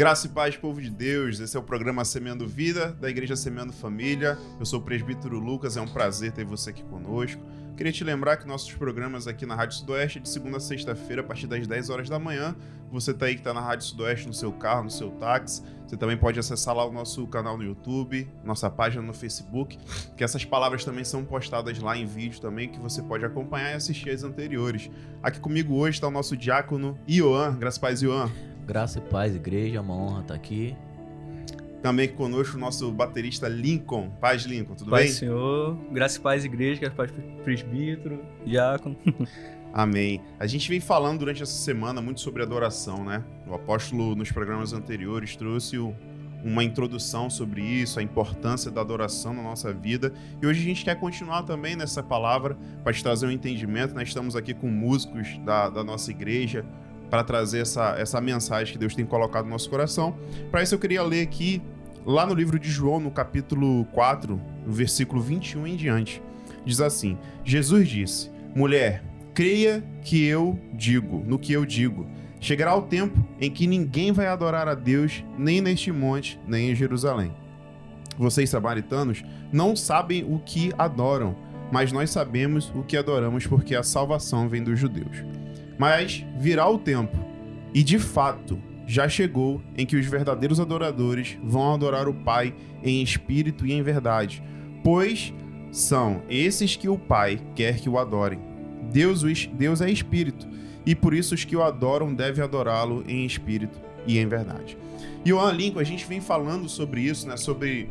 Graça e paz, povo de Deus. Esse é o programa Semeando Vida, da Igreja Semeando Família. Eu sou o presbítero Lucas, é um prazer ter você aqui conosco. Queria te lembrar que nossos programas aqui na Rádio Sudoeste, de segunda a sexta-feira, a partir das 10 horas da manhã. Você tá aí que tá na Rádio Sudoeste, no seu carro, no seu táxi. Você também pode acessar lá o nosso canal no YouTube, nossa página no Facebook, que essas palavras também são postadas lá em vídeo também, que você pode acompanhar e assistir as anteriores. Aqui comigo hoje está o nosso diácono Ioan. Graças e paz, Ioan. Graça e paz, igreja, é uma honra estar aqui. Também conosco o nosso baterista Lincoln. Paz, Lincoln, tudo Paz, bem? Senhor. Graça e paz, igreja, graça e paz, presbítero, diácono. Amém. A gente vem falando durante essa semana muito sobre adoração, né? O apóstolo, nos programas anteriores, trouxe uma introdução sobre isso, a importância da adoração na nossa vida. E hoje a gente quer continuar também nessa palavra para te trazer um entendimento. Nós estamos aqui com músicos da nossa igreja para trazer essa mensagem que Deus tem colocado no nosso coração. Para isso eu queria ler aqui, lá no livro de João, no capítulo 4, no versículo 21 em diante. Diz assim: Jesus disse: mulher, creia no que eu digo. Chegará o tempo em que ninguém vai adorar a Deus, nem neste monte, nem em Jerusalém. Vocês, samaritanos, não sabem o que adoram, mas nós sabemos o que adoramos, porque a salvação vem dos judeus. Mas virá o tempo, e de fato já chegou, em que os verdadeiros adoradores vão adorar o Pai em espírito e em verdade, pois são esses que o Pai quer que o adorem. Deus é espírito, e por isso os que o adoram devem adorá-lo em espírito e em verdade. E o Lincoln, a gente vem falando sobre isso, né? Sobre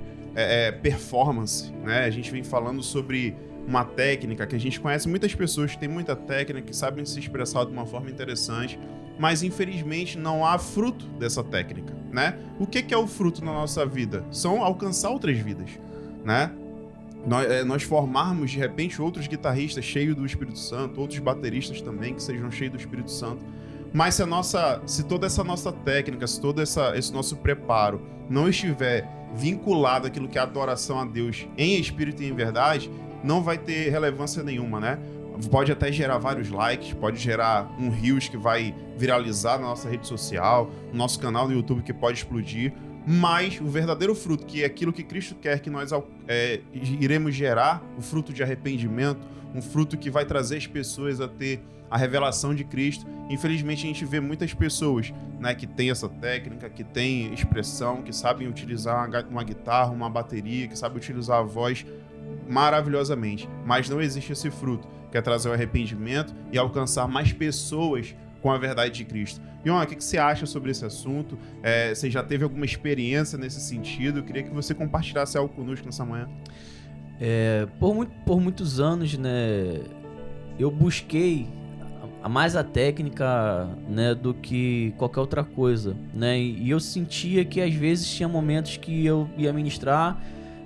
performance, né? A gente vem falando sobre uma técnica que a gente conhece muitas pessoas que têm muita técnica, que sabem se expressar de uma forma interessante, mas infelizmente não há fruto dessa técnica, né? O que é o fruto na nossa vida? São alcançar outras vidas, né? Nós formarmos de repente outros guitarristas cheios do Espírito Santo, outros bateristas também que sejam cheios do Espírito Santo. Mas se toda essa nossa técnica, se todo esse nosso preparo não estiver vinculado àquilo que é adoração a Deus em espírito e em verdade, não vai ter relevância nenhuma, né? Pode até gerar vários likes, pode gerar um Reels que vai viralizar na nossa rede social, no nosso canal no YouTube que pode explodir, mas o verdadeiro fruto, que é aquilo que Cristo quer que nós iremos gerar, o fruto de arrependimento, um fruto que vai trazer as pessoas a ter a revelação de Cristo. Infelizmente a gente vê muitas pessoas, né, que tem essa técnica, que tem expressão, que sabem utilizar uma guitarra, uma bateria, que sabem utilizar a voz maravilhosamente, mas não existe esse fruto, que é trazer o arrependimento e alcançar mais pessoas com a verdade de Cristo. Ion, o que você acha sobre esse assunto? Você já teve alguma experiência nesse sentido? Eu queria que você compartilhasse algo conosco nessa manhã. Por muitos anos, né, eu busquei mais a técnica, né, do que qualquer outra coisa, né, e eu sentia que às vezes tinha momentos que eu ia ministrar,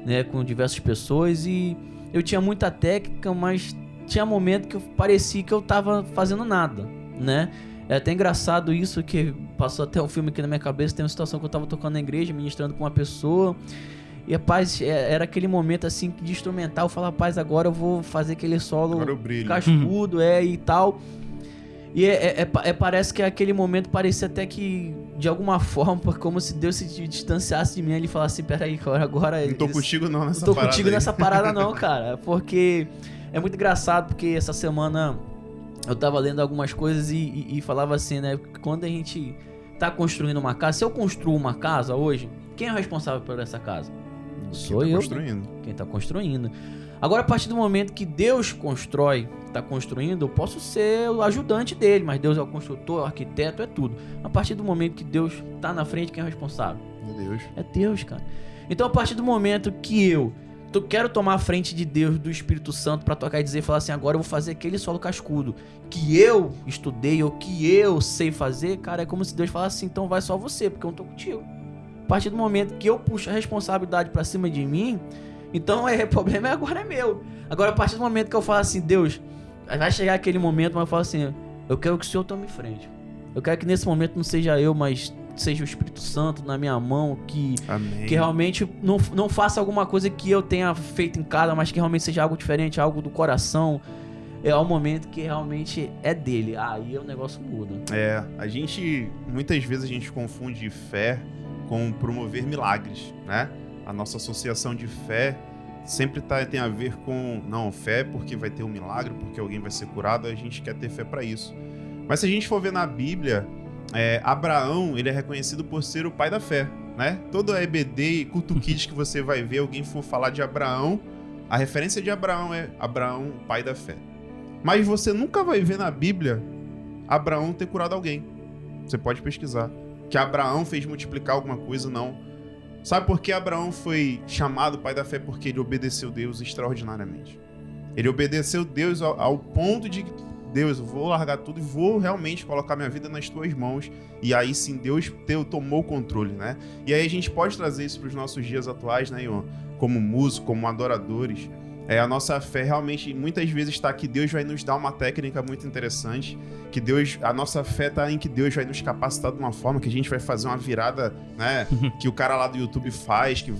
né, com diversas pessoas e eu tinha muita técnica, mas tinha momento que parecia que eu tava fazendo nada, né. É até engraçado isso, que passou até um filme aqui na minha cabeça. Tem uma situação que eu tava tocando na igreja, ministrando com uma pessoa, e rapaz, era aquele momento assim de instrumental. Eu falava, rapaz, agora eu vou fazer aquele solo cascudo, e tal. E parece que aquele momento parecia até que, de alguma forma, como se Deus se distanciasse de mim. Ele falasse assim, peraí, agora... Não tô contigo não nessa parada. Não tô contigo nessa parada não, cara. Porque é muito engraçado, porque essa semana eu tava lendo algumas coisas e falava assim, né? Quando a gente tá construindo uma casa, se eu construo uma casa hoje, quem é o responsável por essa casa? Sou eu, né? Quem tá construindo. Agora, a partir do momento que Deus tá construindo, eu posso ser o ajudante dele, mas Deus é o construtor, o arquiteto, é tudo. A partir do momento que Deus tá na frente, quem é o responsável? É Deus, cara. Então, a partir do momento que eu quero tomar a frente de Deus, do Espírito Santo, pra tocar e dizer, falar assim, agora eu vou fazer aquele solo cascudo que eu estudei ou que eu sei fazer, cara, é como se Deus falasse assim, então vai só você, porque eu não tô contigo. A partir do momento que eu puxo a responsabilidade pra cima de mim, então o problema agora é meu. Agora, a partir do momento que eu falo assim, Deus, vai chegar aquele momento, mas eu falo assim, eu quero que o Senhor tome frente. Eu quero que nesse momento não seja eu, mas seja o Espírito Santo na minha mão, que realmente não faça alguma coisa que eu tenha feito em casa, mas que realmente seja algo diferente, algo do coração. é o momento que realmente é dele. Aí o negócio muda. Muitas vezes a gente confunde fé com promover milagres, né? A nossa associação de fé sempre tem a ver com, não, fé porque vai ter um milagre, porque alguém vai ser curado, a gente quer ter fé para isso. Mas se a gente for ver na Bíblia, Abraão, ele é reconhecido por ser o pai da fé, né? Todo EBD e culto kids que você vai ver, alguém for falar de Abraão, a referência de Abraão é Abraão, pai da fé. Mas você nunca vai ver na Bíblia Abraão ter curado alguém. Você pode pesquisar. Que Abraão fez multiplicar alguma coisa, não. Sabe por que Abraão foi chamado pai da fé? Porque ele obedeceu Deus extraordinariamente. Ele obedeceu Deus ao ponto de Deus, eu vou largar tudo e vou realmente colocar minha vida nas tuas mãos. E aí sim, Deus tomou o controle, né? E aí a gente pode trazer isso para os nossos dias atuais, né, Ion? Como músicos, como adoradores. A nossa fé realmente, muitas vezes está que Deus vai nos dar uma técnica muito interessante, que a nossa fé está em que Deus vai nos capacitar de uma forma que a gente vai fazer uma virada, né, que o cara lá do YouTube faz, que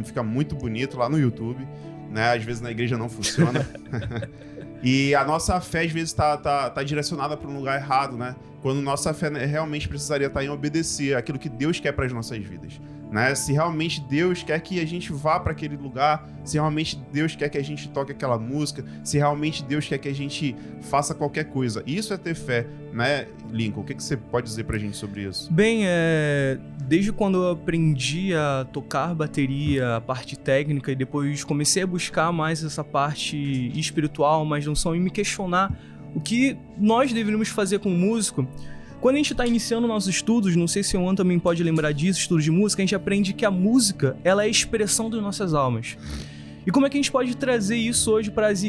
fica muito bonito lá no YouTube, né, às vezes na igreja não funciona. E a nossa fé às vezes tá direcionada para um lugar errado, né, quando nossa fé realmente precisaria estar em obedecer aquilo que Deus quer para as nossas vidas. Né? Se realmente Deus quer que a gente vá para aquele lugar, se realmente Deus quer que a gente toque aquela música, se realmente Deus quer que a gente faça qualquer coisa. Isso é ter fé, né, Lincoln? O que você pode dizer pra gente sobre isso? Bem, desde quando eu aprendi a tocar bateria, a parte técnica, e depois comecei a buscar mais essa parte espiritual, mais não só, e me questionar o que nós deveríamos fazer com o músico. Quando a gente está iniciando nossos estudos, não sei se o Juan também pode lembrar disso, estudos de música, a gente aprende que a música, ela é a expressão das nossas almas. E como é que a gente pode trazer isso hoje para as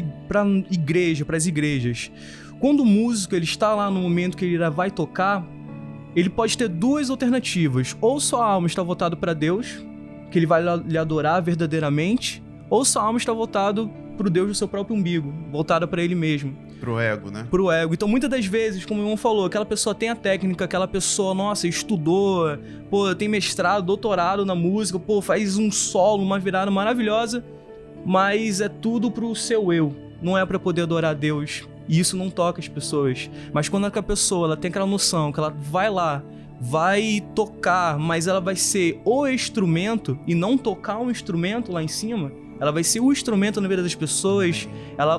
igrejas? Quando o músico ele está lá no momento que ele vai tocar, ele pode ter duas alternativas. Ou sua alma está voltada para Deus, que ele vai lhe adorar verdadeiramente, ou sua alma está voltada para o Deus do seu próprio umbigo, voltada para ele mesmo. Pro ego, né? Pro ego. Então, muitas das vezes, como o Ion falou, aquela pessoa tem a técnica, aquela pessoa, nossa, estudou, tem mestrado, doutorado na música, faz um solo, uma virada maravilhosa, mas é tudo pro seu eu, não é pra poder adorar a Deus. E isso não toca as pessoas. Mas quando aquela pessoa ela tem aquela noção que ela vai lá, vai tocar, mas ela vai ser o instrumento e não tocar um instrumento lá em cima, ela vai ser o instrumento na vida das pessoas,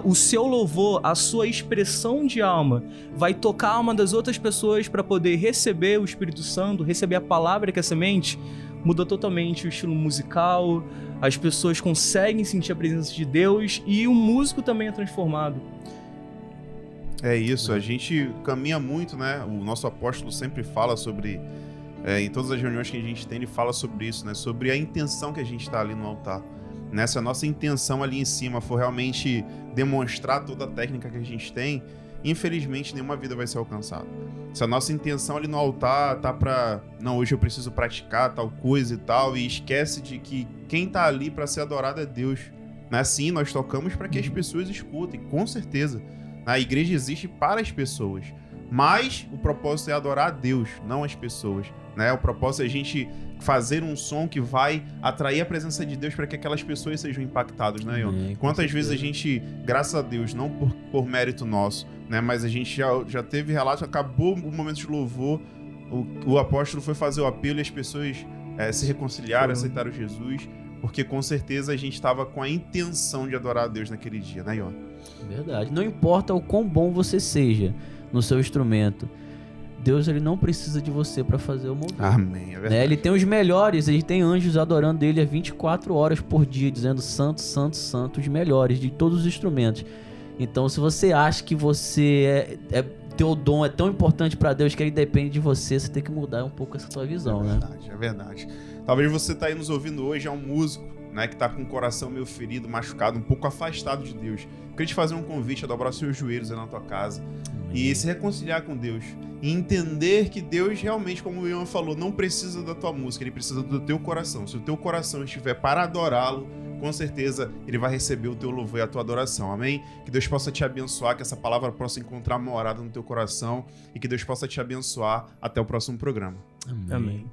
o seu louvor, a sua expressão de alma, vai tocar a alma das outras pessoas para poder receber o Espírito Santo, receber a palavra que é semente, muda totalmente o estilo musical, as pessoas conseguem sentir a presença de Deus e o músico também é transformado. É isso, a gente caminha muito, né? O nosso apóstolo sempre fala sobre, em todas as reuniões que a gente tem, ele fala sobre isso, né? Sobre a intenção que a gente está ali no altar. Né? Se a nossa intenção ali em cima for realmente demonstrar toda a técnica que a gente tem, infelizmente nenhuma vida vai ser alcançada. Se a nossa intenção ali no altar tá pra, não, hoje eu preciso praticar tal coisa e tal, e esquece de que quem tá ali para ser adorado é Deus. Né? Sim, nós tocamos para que as pessoas escutem, com certeza. A igreja existe para as pessoas, mas o propósito é adorar a Deus, não as pessoas. Né? O propósito é a gente fazer um som que vai atrair a presença de Deus para que aquelas pessoas sejam impactadas, né, Ion? Quantas vezes a gente, graças a Deus, não por mérito nosso, né, mas a gente já teve relato, acabou o momento de louvor, o apóstolo foi fazer o apelo e as pessoas se reconciliaram, aceitaram Jesus, porque com certeza a gente estava com a intenção de adorar a Deus naquele dia, né, Ion? Verdade. Não importa o quão bom você seja no seu instrumento, Deus ele não precisa de você para fazer o mover. Amém, é verdade. Né? Ele tem os melhores, ele tem anjos adorando ele 24 horas por dia, dizendo santo, santo, santo, os melhores de todos os instrumentos. Então, se você acha que você teu dom é tão importante para Deus que ele depende de você, você tem que mudar um pouco essa tua visão, né? É verdade. Talvez você tá aí nos ouvindo hoje, é um músico, né, que tá com o coração meio ferido, machucado, um pouco afastado de Deus. Eu queria te fazer um convite a dobrar os seus joelhos aí na tua casa e se reconciliar com Deus. E entender que Deus realmente, como o Ian falou, não precisa da tua música, ele precisa do teu coração. Se o teu coração estiver para adorá-lo, com certeza ele vai receber o teu louvor e a tua adoração, amém? Que Deus possa te abençoar, que essa palavra possa encontrar morada no teu coração e que Deus possa te abençoar até o próximo programa. Amém.